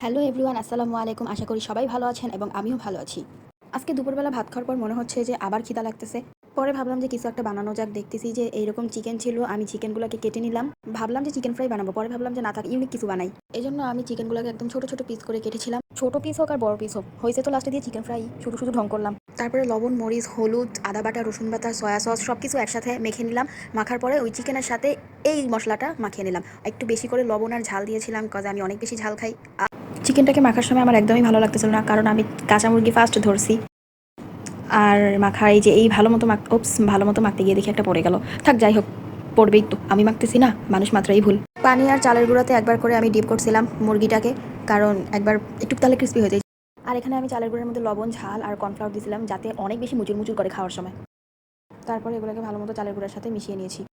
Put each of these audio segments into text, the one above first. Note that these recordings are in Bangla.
হ্যালো এভরিওয়ান, আসসালামু আলাইকুম। আশা করি সবাই ভালো আছেন এবং আমিও ভালো আছি। আজকে দুপুরবেলা ভাত খাওয়ার পর মনে হচ্ছে যে আবার খিদা লাগতেছে। পরে ভাবলাম যে কিছু একটা বানানো যাক। দেখতেছি যে এইরকম চিকেন ছিল, আমি চিকেনগুলোকে কেটে নিলাম। ভাবলাম যে চিকেন ফ্রাই বানাবো, পরে ভাবলাম যে না থাক, ইউনিক কিছু বানাই। এই জন্য আমি চিকেনগুলোকে একদম ছোট ছোট পিস করে কেটেছিলাম। ছোট পিস হোক আর বড় পিস হোক, হয়েছে তো লাস্টে দিয়ে চিকেন ফ্রাই শুধু শুধু ঢং করলাম। তারপরে লবণ, মরিচ, হলুদ, আদা বাটা, রসুন বাটা, সয়া সস সব কিছু একসাথে মেখে নিলাম। মাখার পরে ওই চিকেনের সাথে এই মশলাটা মাখিয়ে নিলাম। একটু বেশি করে লবণ আর ঝাল দিয়েছিলাম, কজ আমি অনেক বেশি ঝাল খাই। চিকেনটাকে মাখার সময় আমার একদমই ভালো লাগতেছিল না, কারণ আমি কাঁচা মুরগি ফার্স্ট ধরছি। আর মাখা এই যে এই ভালো মতো মাখতে গিয়ে দেখি একটা পড়ে গেল। থাক, যাই হোক, পড়বেই তো, আমি মাখতেছি না, মানুষ মাত্রই ভুল। পানি আর চালের গুঁড়াতে একবার করে আমি ডিপ করছিলাম মুরগিটাকে, কারণ একবার একটু তাহলে ক্রিস্পি হয়ে যায়। আর এখানে আমি চালের গুঁড়ার মধ্যে লবণ, ঝাল আর কর্নফ্লাওয়ার দিয়েছিলাম, যাতে অনেক বেশি মুচুর মুচুর করে খাওয়ার সময়। তারপরে এগুলোকে ভালো মতো চালের গুঁড়ার সাথে মিশিয়ে নিয়েছি।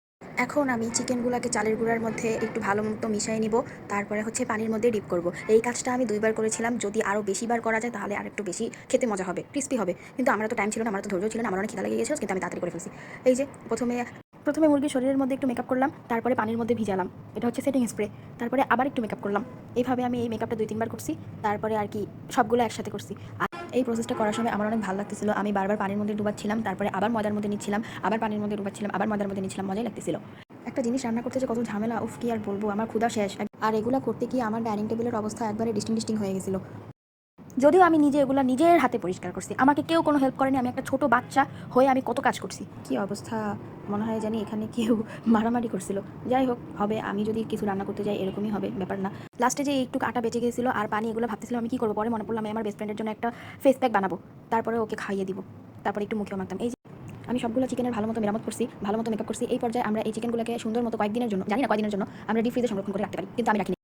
এখন আমি চিকেনগুলোকে চালের গুঁড়ার মধ্যে একটু ভালো মতো মিশিয়ে নিব। তারপরে হচ্ছে পানির মধ্যে ডিপ করব। এই কাজটা আমি 2বার করেছিলাম। যদি আরও বেশিবার করা যায় তাহলে আর একটু বেশি খেতে মজা হবে, ক্রিস্পি হবে। কিন্তু আমার তো টাইম ছিল না, আমার তো ধৈর্য ছিল না, আমার অনেক খিদা লেগে গেছিল, কিন্তু আমি তাড়াতাড়ি করে ফেলছি। এই যে প্রথমে মুরগির শরীরের মধ্যে একটু মেকআপ করলাম, তারপরে পানির মধ্যে ভিজালাম, এটা হচ্ছে সেটিং স্প্রে। তারপরে আবার একটু মেকআপ করলাম। এইভাবে আমি এই মেকআপটা 2-3বার করছি। তারপরে আর কি সবগুলো একসাথে করছি। এই প্রসেসটা করার সময় আমার অনেক ভালো লাগতেছিল। আমি বারবার পানির মধ্যে ডুবাচ্ছিলাম, তারপরে আবার ময়দার মধ্যে নিচ্ছিলাম, আবার পানির মধ্যে ডুবাচ্ছিলাম, আবার ময়দার মধ্যে নিচ্ছিলাম, মজাই লাগতেছিল। একটা জিনিস রান্না করতে যে কত ঝামেলা, উফ কি আর বলবো, আমার ক্ষুধা শেষ। আর এগুলা করতে গিয়ে আমার ডাইনিং টেবিলের অবস্থা একবারে ডিস্টিং হয়ে গেছিল। যদিও আমি নিজে এগুলা নিজের হাতে পরিষ্কার করছি, আমাকে কেউ কোনো হেল্প করেনি। আমি একটা ছোট বাচ্চা হয়ে আমি কত কাজ করছি, কি অবস্থা। মনে হয় জানি এখানে কেউ মারামারি করছিল। যাই হোক, হবে, আমি যদি কিছু রান্না করতে যাই এরকমই হবে, ব্যাপার না। লাস্টে যে একটু আটা বেঁচে গেছিলো আর পানি, এগুলো ভাবতেছিলাম আমি কি করবো। পরে মনে পড়লো আমি আমার বেস্ট ফ্রেন্ডের জন্য একটা ফেস প্যাক বানাবো, তারপরে ওকে খাইয়ে দিব, তারপরে একটু মুখেও মাখতাম। এই যে আমি সবগুলো চিকেনের ভালো মতো মেরামত করছি, ভালো মতো মেকআপ করছি। এই পর্যায়ে আমরা এই চিকেনগুলোকে সুন্দর মতো কয়েকদিনের জন্য, জানি না কয়েকদিনের জন্য, আমরা ডিপ ফ্রিজে সংরক্ষণ করে রাখতে পারি, কিন্তু আমি রাখিনি।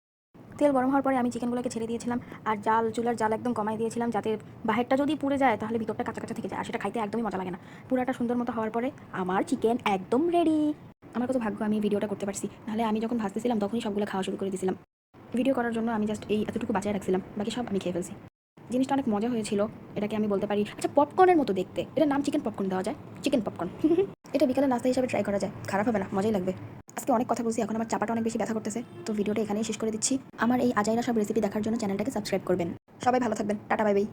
তেল গরম হওয়ার পরে আমি চিকেনগুলোকে ছেড়ে দিয়েছিলাম। আর চুলার জাল একদম কমাই দিয়েছিলাম, যাতে বাহিরটা যদি পুড়ে যায় তাহলে ভিতরটা কাঁচা কাঁচা থেকে যায়, আর সেটা খাইতে একদমই মজা লাগে না। পুরাটা সুন্দর মতো হওয়ার পরে আমার চিকেন একদম রেডি। আমার কত ভাগ্য আমি ভিডিওটা করতে পারছি, নাহলে আমি যখন ভাজতেছিলাম তখনই সবগুলো খাওয়া শুরু করে দিয়েছিলাম। ভিডিও করার জন্য আমি জাস্ট এই এতটুকু বাঁচিয়ে রাখছিলাম, বাকি সব আমি খেয়ে ফেলছি। জিনিসটা অনেক মজা হয়েছিল, এটাকে আমি বলতে পারি আচ্ছা পপকর্নের মতো দেখতে। এটার নাম চিকেন পপকর্ন দেওয়া যায়, চিকেন পপকর্ন। এটা বিকালে নাস্তা হিসাবে ট্রাই করা যায়, খারাপ হবে না, মজাই লাগবে। আজকে অনেক কথা বলছি, এখন আমার চাপাটা অনেক বেশি ব্যথা করতেছে, তো ভিডিওটা এখানেই শেষ করে দিচ্ছি। আমার এই আজাইরা সব রেসিপি দেখার জন্য চ্যানেলটাকে সাবস্ক্রাইব করবেন। সবাই ভালো থাকবেন, টাটা, বাই বাই।